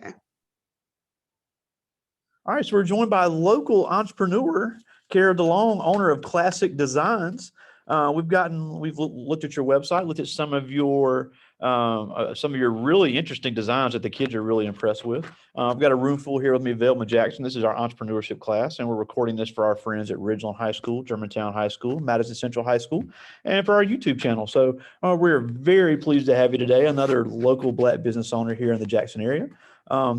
Okay. All right, so we're joined by local entrepreneur, Cara DeLong, owner of Classik Dezignz. We've looked at your website, looked at some of your really interesting designs that the kids are really impressed with. I've got a room full here with me, Velma Jackson. This is our entrepreneurship class, and we're recording this for our friends at Ridgeland High School, Germantown High School, Madison Central High School, and for our YouTube channel. So we're very pleased to have you today, another local Black business owner here in the Jackson area.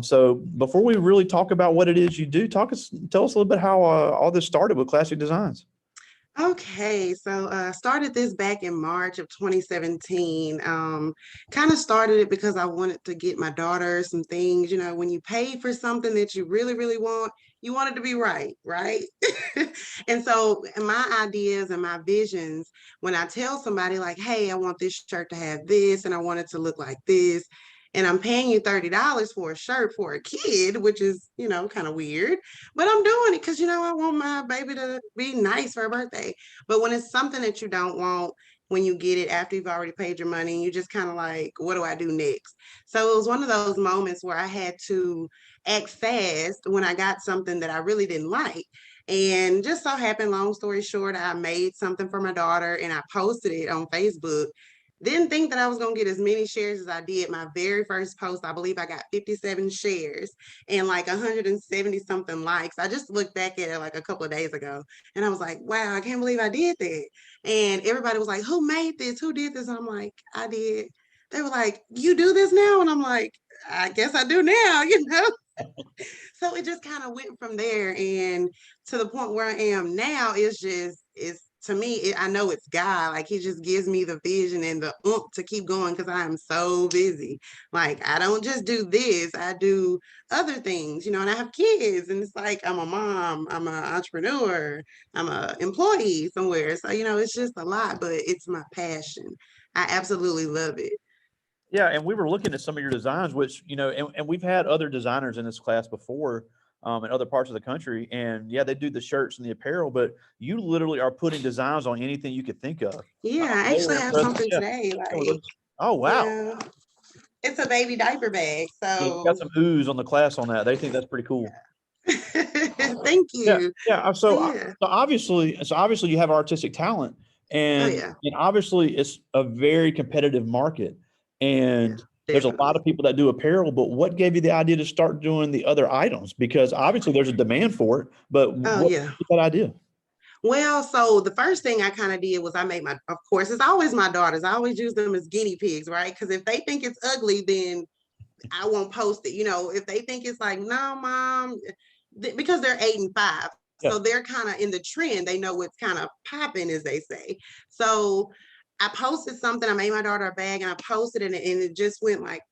So before we really talk about what it is you do, tell us a little bit how all this started with Classik Dezignz. Okay, so started this back in March of 2017. Kind of started it because I wanted to get my daughter some things. You know, when you pay for something that you really, really want, you want it to be right, right? And so my ideas and my visions, when I tell somebody like, hey, I want this shirt to have this and I want it to look like this, and I'm paying you $30 for a shirt for a kid, which is, kind of weird, but I'm doing it because, I want my baby to be nice for her birthday. But when it's something that you don't want, when you get it after you've already paid your money, you just kind of like, what do I do next? So it was one of those moments where I had to act fast when I got something that I really didn't like. And just so happened, long story short, I made something for my daughter and I posted it on Facebook. Didn't think that I was going to get as many shares as I did. My very first post, I believe I got 57 shares and like 170 something likes. I just looked back at it like a couple of days ago and I was like, wow, I can't believe I did that. And everybody was like, who made this? Who did this? And I'm like, I did. They were like, you do this now? And I'm like, I guess I do now, So it just kind of went from there. And to the point where I am now, it's to me, I know it's God. Like he just gives me the vision and the to keep going because I am so busy. Like I don't just do this, I do other things, and I have kids. And it's like I'm a mom, I'm an entrepreneur, I'm an employee somewhere. So, it's just a lot, but it's my passion. I absolutely love it. Yeah, and we were looking at some of your designs, which, and we've had other designers in this class before in other parts of the country. And yeah, they do the shirts and the apparel, but you literally are putting designs on anything you could think of. Yeah, I They were actually have impressed. something Yeah. today. Yeah. Like, Oh, wow. yeah, it's a baby diaper bag. Yeah, you got So some ooze on the class on that. They think that's pretty cool. thank Yeah, you. yeah. So yeah. So obviously you have artistic talent, Oh and yeah. and obviously it's a very competitive market, Yeah, and there's a lot definitely. of people that do apparel. But what gave you the idea to start doing the other items? Because obviously there's a demand for it. But Oh what yeah. that idea? Well, so the first thing I kind of did was I made of course, it's always my daughters. I always use them as guinea pigs, right? Because if they think it's ugly, then I won't post it. If they think it's like, no, mom, because they're 8 and 5. Yeah. So they're kind of in the trend. They know what's kind of popping, as they say. So I posted something. I made my daughter a bag and I posted it and it just went like,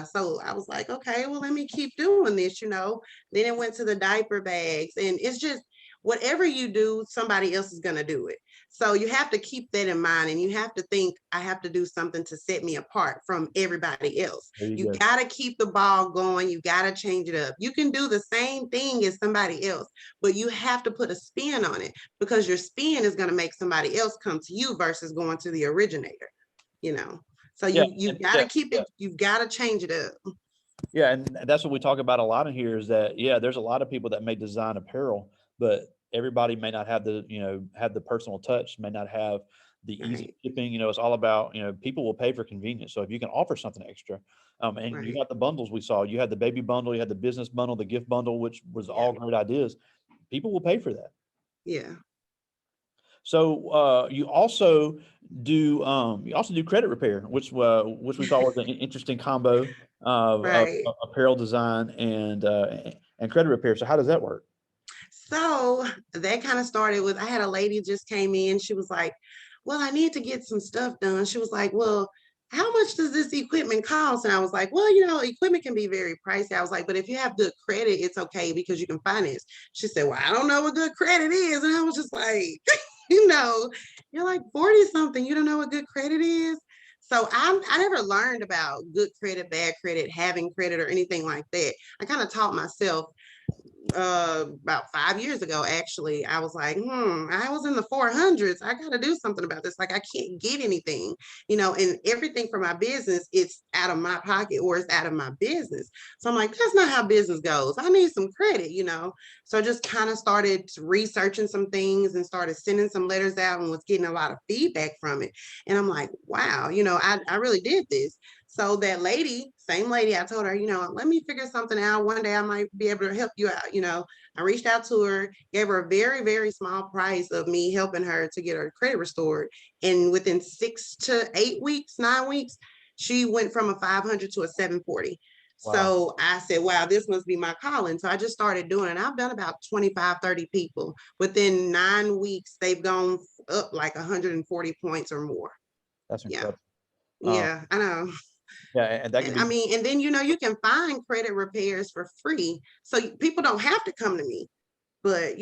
So I was like, okay, well, let me keep doing this. Then it went to the diaper bags. And it's just whatever you do, somebody else is going to do it. So you have to keep that in mind and you have to think, I have to do something to set me apart from everybody else. You Go. got to keep the ball going. You got to change it up. You can do the same thing as somebody else, but you have to put a spin on it because your spin is going to make somebody else come to you versus going to the originator, you know. So Yeah, you got to keep it, you've got to change it up. yeah, and that's what we talk about a lot in here is that, yeah, there's a lot of people that may design apparel, but everybody may not have the personal touch, may not have the easy Right. shipping. It's all about, people will pay for convenience. So if you can offer something extra, and you Right. got the bundles we saw, you had the baby bundle, you had the business bundle, the gift bundle, which was Yeah. all great ideas. People will pay for that. Yeah. So you also do credit repair, which we thought was an interesting combo of Right. apparel design and credit repair. So how does that work? So that kind of started with I had a lady just came in. She was like, well, I need to get some stuff done. She was like, well, how much does this equipment cost? And I was like, well, equipment can be very pricey. I was like, but if you have good credit, it's okay because you can finance. She said, well, I don't know what good credit is. And I was just like, you're like 40 something. You don't know what good credit is. So I never learned about good credit, bad credit, having credit or anything like that. I kind of taught myself about 5 years ago, actually. I was like, I was in the 400s. I got to do something about this. Like, I can't get anything, and everything for my business, it's out of my pocket or it's out of my business. So I'm like, that's not how business goes. I need some credit. So I just kind of started researching some things and started sending some letters out and was getting a lot of feedback from it. And I'm like, wow, I really did this. So that lady, same lady, I told her, let me figure something out. One day I might be able to help you out. I reached out to her, gave her a very, very small price of me helping her to get her credit restored. And within 6 to 8 weeks, 9 weeks, she went from a 500 to a 740. Wow. So I said, wow, this must be my calling. So I just started doing it. I've done about 25, 30 people. Within 9 weeks, they've gone up like 140 points or more. That's Yeah. incredible. Yeah, I know. Yeah, and that could I be mean, and then you can find credit repairs for free, so people don't have to come to me. But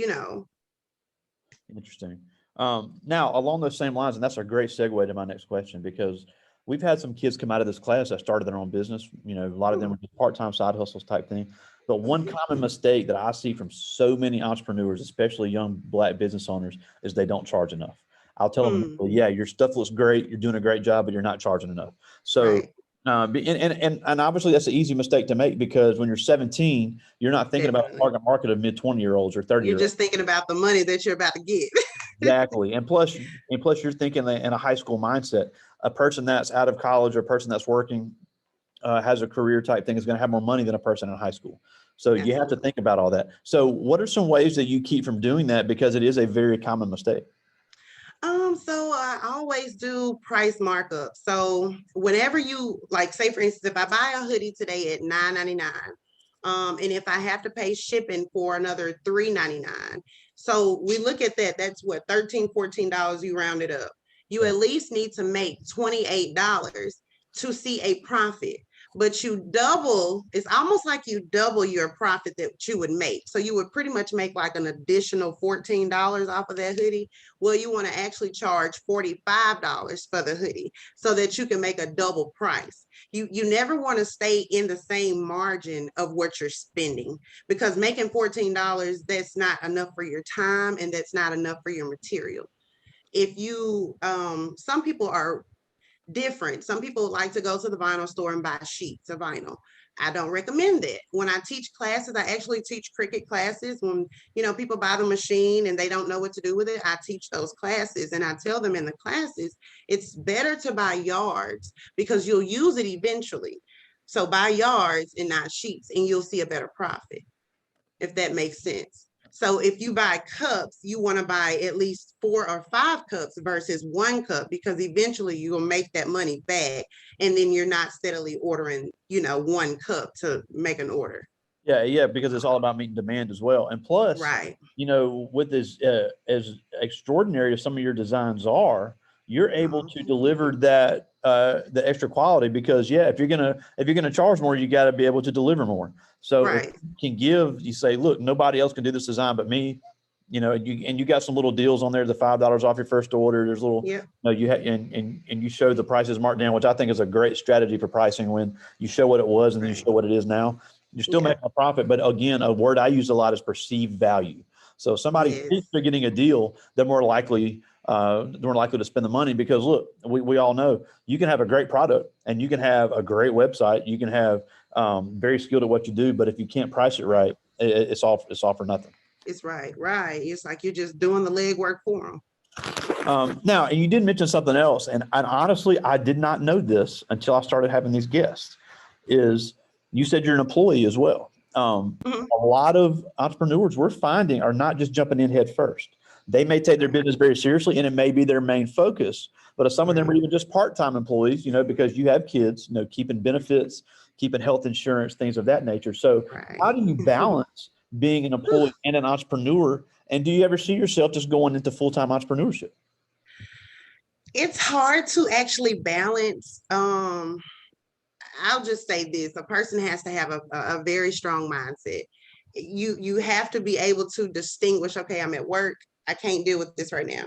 interesting. Now, along those same lines, and that's a great segue to my next question, because we've had some kids come out of this class that started their own business. A lot of them were just part-time side hustles type thing. But one common mistake that I see from so many entrepreneurs, especially young Black business owners, is they don't charge enough. I'll tell them, well, yeah, your stuff looks great, you're doing a great job, but you're not charging enough. So, right, and obviously that's an easy mistake to make, because when you're 17, you're not thinking about a definitely. target market of mid 20-year-olds or 30 You're year olds. just thinking about the money that you're about to get. Exactly. And plus you're thinking that in a high school mindset, a person that's out of college or a person that's working, has a career type thing, is going to have more money than a person in high school. So you have to Absolutely. think about all that. So what are some ways that you keep from doing that? Because it is a very common mistake. So I always do price markup. So whenever you like, say for instance, if I buy a hoodie today at $9.99, and if I have to pay shipping for another $3.99, so we look at that. That's what, $13, $14. You round it up. You Yeah. at least need to make $28 to see a profit. But you double, it's almost like you double your profit that you would make. So you would pretty much make like an additional $14 off of that hoodie. Well, you want to actually charge $45 for the hoodie so that you can make a double price. You never want to stay in the same margin of what you're spending, because making $14, that's not enough for your time and that's not enough for your material. If you some people are different. Some people like to go to the vinyl store and buy sheets of vinyl. I don't recommend that. When I teach classes, I actually teach Cricut classes. When people buy the machine and they don't know what to do with it, I teach those classes, and I tell them in the classes it's better to buy yards because you'll use it eventually. So buy yards and not sheets, and you'll see a better profit, if that makes sense. So if you buy cups, you want to buy at least 4 or 5 cups versus 1 cup, because eventually you will make that money back, and then you're not steadily ordering, 1 cup to make an order. Yeah, yeah, because it's all about meeting demand as well. And plus, Right. with as extraordinary as some of your designs are, you're able Oh, to thank you. deliver that the extra quality, because yeah, if you're gonna charge more, you got to be able to deliver more. So if Right. you can give, you say, look, nobody else can do this design but me. You got some little deals on there, the $5 off your first order. There's little, Yep. you have, and you show the prices marked down, which I think is a great strategy for pricing, when you show what it was and then you Right. show what it is now. You're still Yeah. making a profit, but again, a word I use a lot is perceived value. So if somebody thinks Yes. they're getting a deal, they're more likely to spend the money, because look, we all know you can have a great product and you can have a great website, you can have very skilled at what you do, but if you can't price it right, it's all for nothing. It's right. Right. It's like you're just doing the legwork for them. Now, and you did mention something else, and honestly, I did not know this until I started having these guests. Is you said you're an employee as well. Mhm. A lot of entrepreneurs we're finding are not just jumping in head first. They may take their Right. business very seriously, and it may be their main focus. But some of them are Right. even just part-time employees, because you have kids, keeping benefits, keeping health insurance, things of that nature. So, how Right. do you balance being an employee and an entrepreneur? And do you ever see yourself just going into full-time entrepreneurship? It's hard to actually balance. I'll just say this: a person has to have a very strong mindset. You have to be able to distinguish, okay, I'm at work, I can't deal with this right now,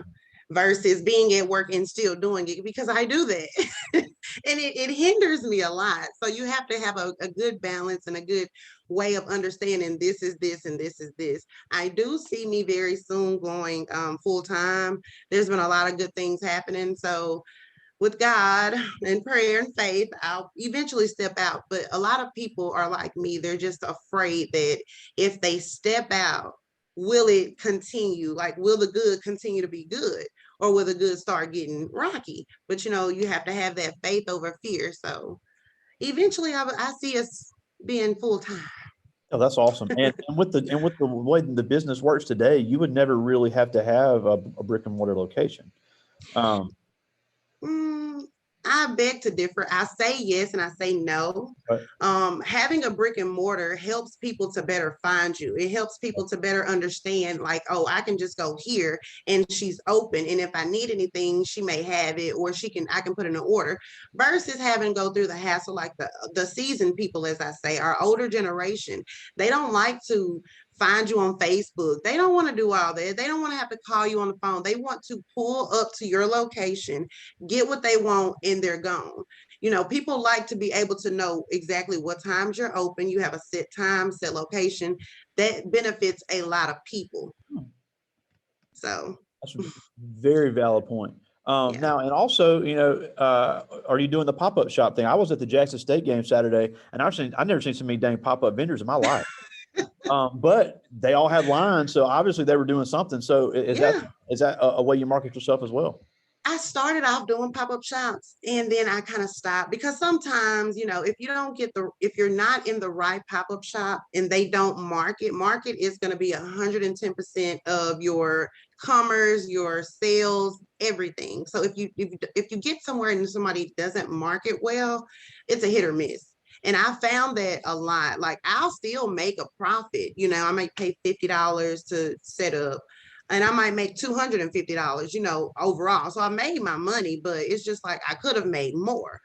versus being at work and still doing it, because I do that. And it hinders me a lot. So you have to have a good balance and a good way of understanding this is this and this is this. I do see me very soon going full time. There's been a lot of good things happening. So with God and prayer and faith, I'll eventually step out. But a lot of people are like me. They're just afraid that if they step out, will it continue? Like, will the good continue to be good? Or will the good start getting rocky? But, you have to have that faith over fear. So eventually I see us being full time. Oh, that's awesome. And with the way the business works today, you would never really have to have a brick and mortar location. Um, Mm, I beg to differ. I say yes and I say no. but Having a brick and mortar helps people to better find you. It helps people to better understand, like, oh, I can just go here and she's open. And if I need anything, she may have it, or I can put in an order, versus having to go through the hassle, like the seasoned people, as I say, our older generation. They don't like to find you on Facebook. They don't want to do all that. They don't want to have to call you on the phone. They want to pull up to your location, get what they want, and they're gone. People like to be able to know exactly what times you're open. You have a set time, set location. That benefits a lot of people. So, that's a very valid point. yeah. Now, and also, are you doing the pop-up shop thing? I was at the Jackson State game Saturday, and I've never seen so many dang pop-up vendors in my life. But they all had lines, so obviously they were doing something. So Yeah. is that a way you market yourself as well? I started off doing pop-up shops, and then I kind of stopped, because sometimes, if you're not in the right pop-up shop and they don't market is going to be 110% of your commerce, your sales, everything. So if you get somewhere and somebody doesn't market well, it's a hit or miss. And I found that a lot. Like, I'll still make a profit. I might pay $50 to set up, and I might make $250, overall. So I made my money, but it's just like I could have made more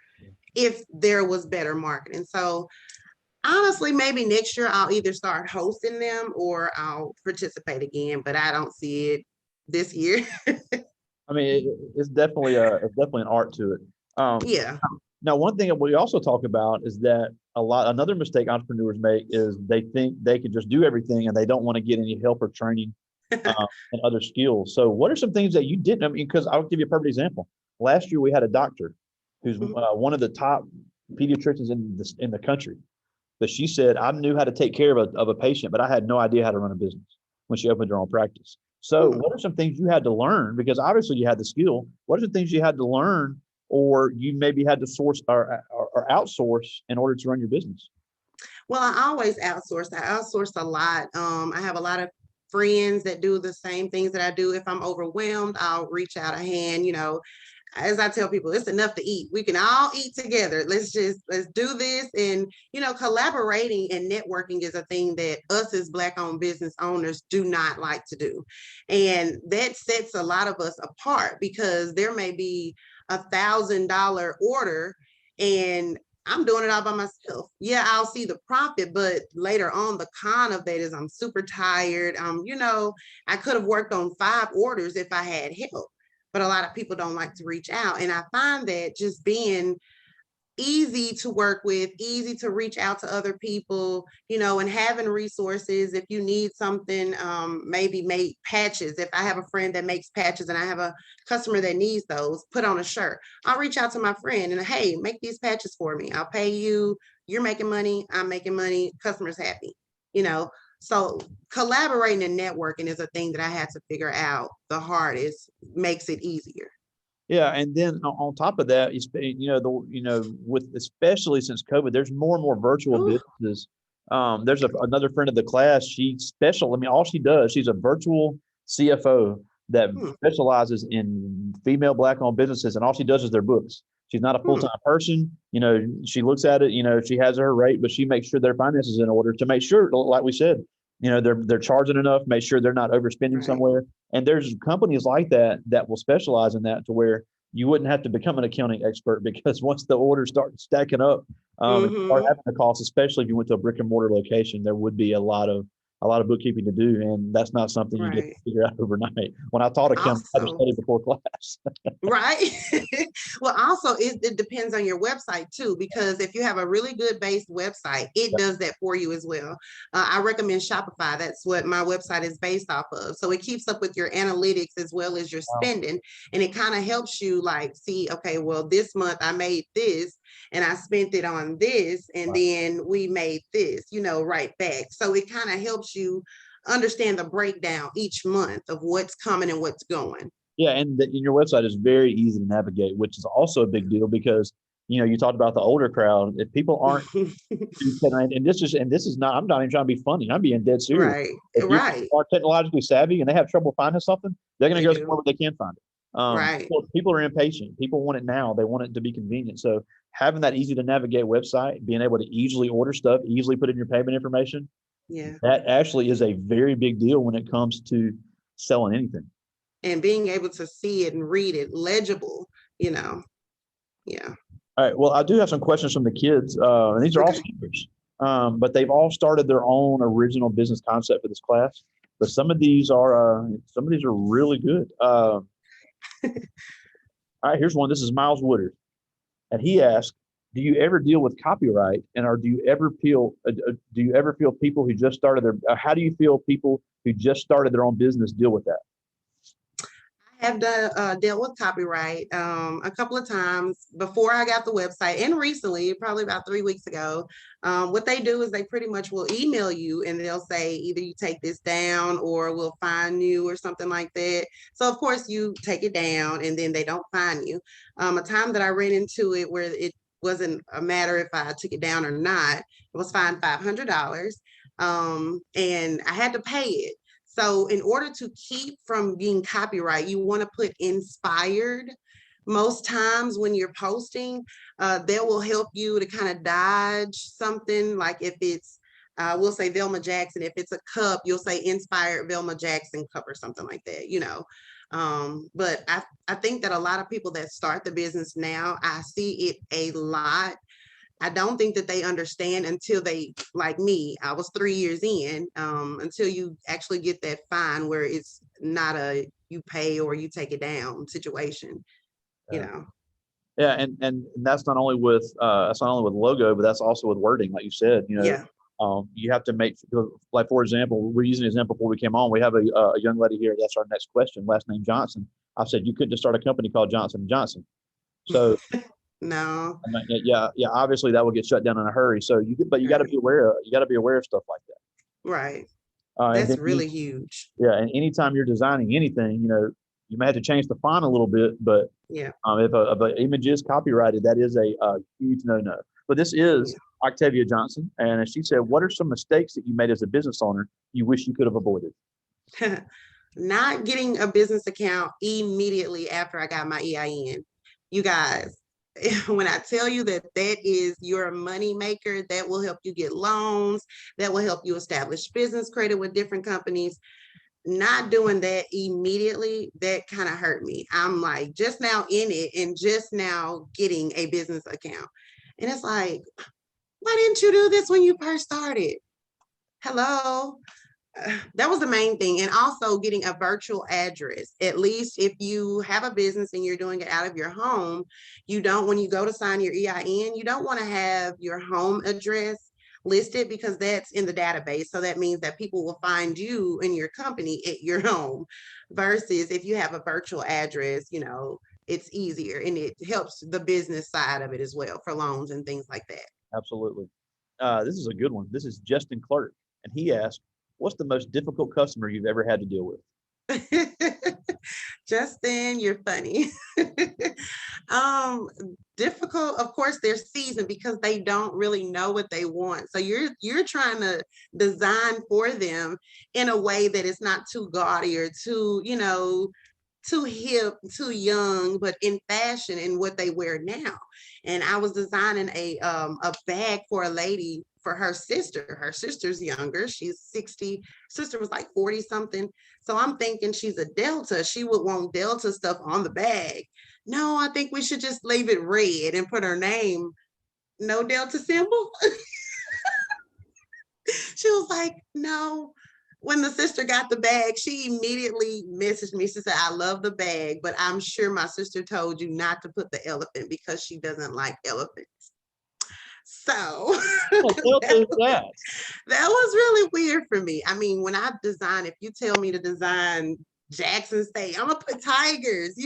if there was better marketing. So honestly, maybe next year I'll either start hosting them or I'll participate again, but I don't see it this year. I mean, it's definitely an art to it. Um, Yeah. Now, one thing that we also talk about is that another mistake entrepreneurs make is they think they can just do everything and they don't want to get any help or training and other skills. So, what are some things that you didn't? I mean, because I'll give you a perfect example. Last year, we had a doctor who's one of the top pediatricians in the country. But she said, I knew how to take care of a patient, but I had no idea how to run a business when she opened her own practice. So, what are some things you had to learn? Because obviously you had the skill. What are some things you had to learn, or you maybe had to source or outsource in order to run your business? Well, I always outsource. I outsource a lot. I have a lot of friends that do the same things that I do. If I'm overwhelmed, I'll reach out a hand. As I tell people, it's enough to eat. We can all eat together. Let's do this. And, collaborating and networking is a thing that us as Black owned business owners do not like to do. And that sets a lot of us apart, because there may be $1,000 order and I'm doing it all by myself. Yeah, I'll see the profit, but later on, the con of that is I'm super tired. I could have worked on 5 orders if I had help, but a lot of people don't like to reach out. And I find that just being easy to work with, easy to reach out to other people, and having resources. If you need something, maybe make patches. If I have a friend that makes patches and I have a customer that needs those put on a shirt, I'll reach out to my friend and, hey, make these patches for me. I'll pay you. You're making money. I'm making money. Customer's happy, you know. So collaborating and networking is a thing that I had to figure out the hardest, makes it easier. Yeah, and then on top of that, with especially since COVID, there's more and more virtual Ooh. businesses. There's another friend of the class. I mean, all she does, she's a virtual CFO that Hmm. specializes in female Black-owned businesses, and all she does is their books. She's not a Hmm. full-time person. She looks at it. She has her rate, but she makes sure their finances in order to make sure, like we said, they're charging enough, make sure they're not overspending Right. somewhere. And there's companies like that will specialize in that, to where you wouldn't have to become an accounting expert, because once the orders start stacking up, and start Mm-hmm. having the cost, especially if you went to a brick and mortar location, there would be a lot of a lot of bookkeeping to do, and that's not something you get to Right. figure out overnight. When I taught accounting, I had to Also, study before class. right. Well, also it depends on your website too, because if you have a really good based website, it does that for you as well. I recommend Shopify. That's what my website is based off of. So it keeps up with your analytics as well as your Wow. spending. And it kind of helps you like see, okay, well, this month I made this and I spent it on this, and Right. then we made this, right back. So it kind of helps you understand the breakdown each month of what's coming and what's going. Yeah, and your website is very easy to navigate, which is also a big deal because you talked about the older crowd. If people aren't, and this is not, I'm not even trying to be funny. I'm being dead serious. Right, If you right. are technologically savvy and they have trouble finding something, they're going They to go do. somewhere where they can find it. Right. People are impatient. People want it now. They want it to be convenient. So having that easy to navigate website, being able to easily order stuff, easily put in your payment information, Yeah. that actually is a very big deal when it comes to selling anything. And being able to see it and read it legible, you know. Yeah. All right. Well, I do have some questions from the kids, and these are all Okay. seniors, but they've all started their own original business concept for this class. But some of these are really good. All right, here's one. This is Miles Woodard, and he asked, "Do you ever deal with copyright, and or do you ever feel people who just started their how do you feel people who just started their own business deal with that?" I have dealt with copyright a couple of times before I got the website and recently, probably about 3 weeks ago. What they do is they pretty much will email you and they'll say either you take this down or we'll fine you or something like that. So, of course, you take it down and then they don't fine you. A time that I ran into it where it wasn't a matter if I took it down or not, it was fined $500 and I had to pay it. So in order to keep from being copyright, you want to put inspired. Most times when you're posting, they will help you to kind of dodge something. Like if it's, we'll say Velma Jackson. If it's a cup, you'll say inspired Velma Jackson cup or something like that. But I think that a lot of people that start the business now, I see it a lot. I don't think that they understand until they, like me, I was 3 years in, until you actually get that fine where it's not a you pay or you take it down situation, you Yeah. know. Yeah, and that's not only with logo, but that's also with wording, like you said. Yeah. You have to make, like, for example, we're using an example before we came on. We have a young lady here. That's our next question. Last name Johnson. I said you couldn't just start a company called Johnson and Johnson. So No. I mean, yeah. Obviously, that will get shut down in a hurry. So you got to Right. be aware. You got to be aware of stuff like that. Right. And That's then really huge. yeah, and anytime you're designing anything, you may have to change the font a little bit, but Yeah. if an image is copyrighted, that is a huge no-no. But this is Yeah. Octavia Johnson, and she said, "What are some mistakes that you made as a business owner you wish you could have avoided?" Not getting a business account immediately after I got my EIN. You guys, when I tell you that that is your money maker, that will help you get loans, that will help you establish business credit with different companies. Not doing that immediately, that kind of hurt me. I'm like just now in it and just now getting a business account. And it's like, why didn't you do this when you first started? Hello. That was the main thing. And also getting a virtual address. At least if you have a business and you're doing it out of your home, you don't, when you go to sign your EIN, you don't want to have your home address listed because that's in the database. So that means that people will find you and your company at your home versus if you have a virtual address, it's easier and it helps the business side of it as well for loans and things like that. Absolutely. This is a good one. This is Justin Clark, and he asked, "What's the most difficult customer you've ever had to deal with?" Justin, you're funny. um, Difficult, of course, they're seasoned because they don't really know what they want. So you're trying to design for them in a way that it's not too gaudy or too hip, too young, but in fashion in what they wear now. And I was designing a bag for a lady for her sister. Her sister's younger. She's 60. Sister was like 40 something. So I'm thinking she's a Delta. She would want Delta stuff on the bag. No, I think we should just leave it red and put her name. No Delta symbol. She was like, no. When the sister got the bag, she immediately messaged me. She said, I love the bag, but I'm sure my sister told you not to put the elephant because she doesn't like elephants. So What else that, is that? that was really weird for me. I mean, when I design, if you tell me to design Jackson State, I'm gonna put tigers,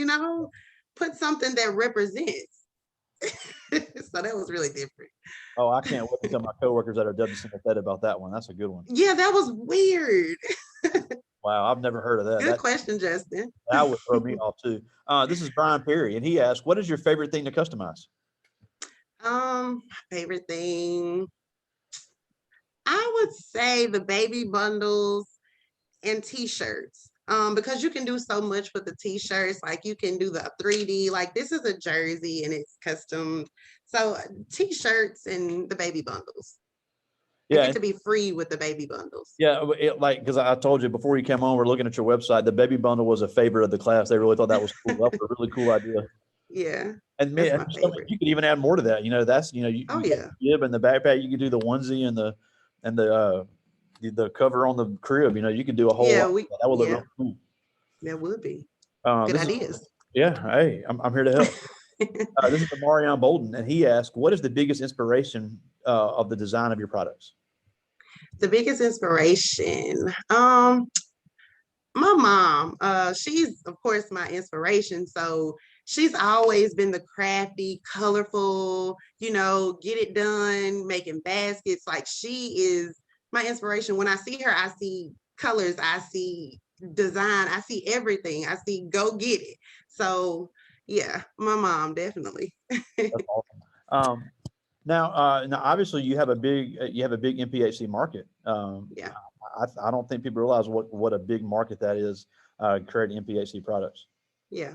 put something that represents. So that was really different. Oh, I can't wait to tell my coworkers that are WCFed about that one. That's a good one. Yeah, that was weird. Wow, I've never heard of that. Good question, Justin. That would throw me off too. This is Brian Perry, and he asked, "What is your favorite thing to customize?" Favorite thing. I would say the baby bundles and t-shirts. Because you can do so much with the t-shirts, like you can do the 3D, like this is a jersey and it's custom. So t-shirts and the baby bundles. I Yeah, get to be free with the baby bundles. yeah. Because I told you before you came on, we're looking at your website. The baby bundle was a favorite of the class. They really thought that was cool. That was a really cool idea. Yeah, And that's man, my favorite. you could even add more to that. That's you Oh got yeah. the bib and the backpack. You could do the onesie and the cover on the crib. You could do a whole Yeah, lot. That would look yeah, real cool. that would be good This is ideas. Yeah. Hey, I'm here to help. This is the Marion Bolden, and he asked, "What is the biggest inspiration of the design of your products?" The biggest inspiration. My mom, she's of course my inspiration. So she's always been the crafty, colorful, get it done, making baskets. Like she is my inspiration. When I see her, I see colors, I see design, I see everything. I see go get it. So yeah, my mom definitely. That's awesome. Now, obviously, you have a big MPHC market. Yeah. I don't think people realize what a big market that is, creating MPHC products. Yeah.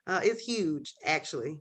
It's huge, actually.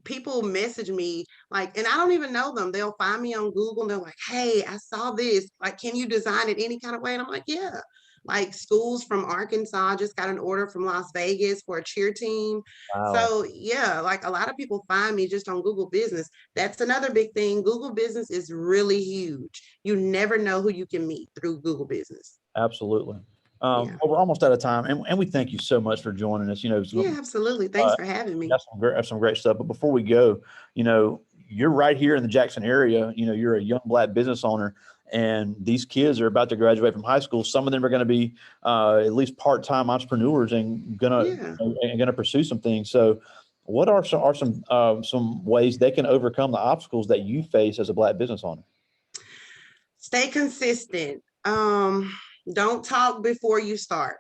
People message me like, and I don't even know them. They'll find me on Google and they're like, hey, I saw this. Like, can you design it any kind of way? And I'm like, yeah. Like schools from Arkansas just got an order from Las Vegas for a cheer team. Wow. So yeah, like a lot of people find me just on Google Business. That's another big thing. Google Business is really huge. You never know who you can meet through Google Business. Absolutely. Yeah. Well, we're almost out of time, and we thank you so much for joining us. Yeah, absolutely. Thanks for having me. That's some great stuff. But before we go, you're right here in the Jackson area. You're a young Black business owner, and these kids are about to graduate from high school. Some of them are going to be at least part-time entrepreneurs and gonna pursue some things. So, what are some ways they can overcome the obstacles that you face as a Black business owner? Stay consistent. Don't talk before you start.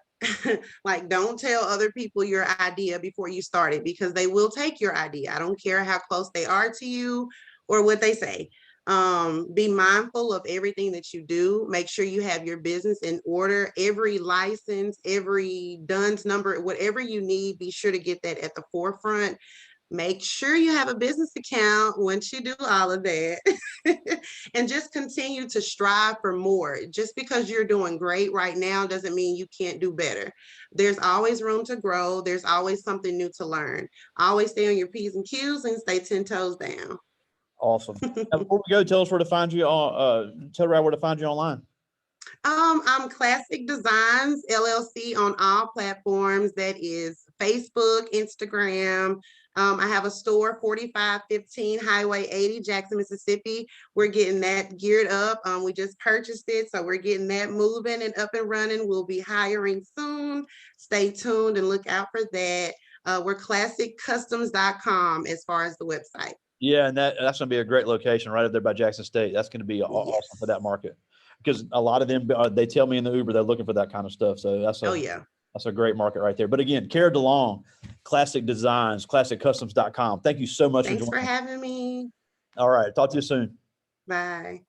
Like, don't tell other people your idea before you start it because they will take your idea. I don't care how close they are to you or what they say. Be mindful of everything that you do. Make sure you have your business in order. Every license, every DUNS number, whatever you need, be sure to get that at the forefront. Make sure you have a business account once you do all of that. And just continue to strive for more. Just because you're doing great right now doesn't mean you can't do better. There's always room to grow. There's always something new to learn. Always stay on your P's and Q's and stay 10 toes down. Awesome. Now, before we go, tell us where to find you tell Rad where to find you online. I'm Classik Dezignz LLC on all platforms. That is Facebook, Instagram. I have a store, 4515 Highway 80, Jackson, Mississippi. We're getting that geared up. We just purchased it, so we're getting that moving and up and running. We'll be hiring soon. Stay tuned and look out for that. We're ClassicCustoms.com as far as the website. Yeah, and that's going to be a great location right up there by Jackson State. That's going to be awesome for that market because a lot of them, they tell me in the Uber they're looking for that kind of stuff. So that's a great market right there. But again, Cara DeLong, Classik Dezignz, ClassicCustoms.com. Thank you so much for joining. Thanks for having me. All right. Talk to you soon. Bye.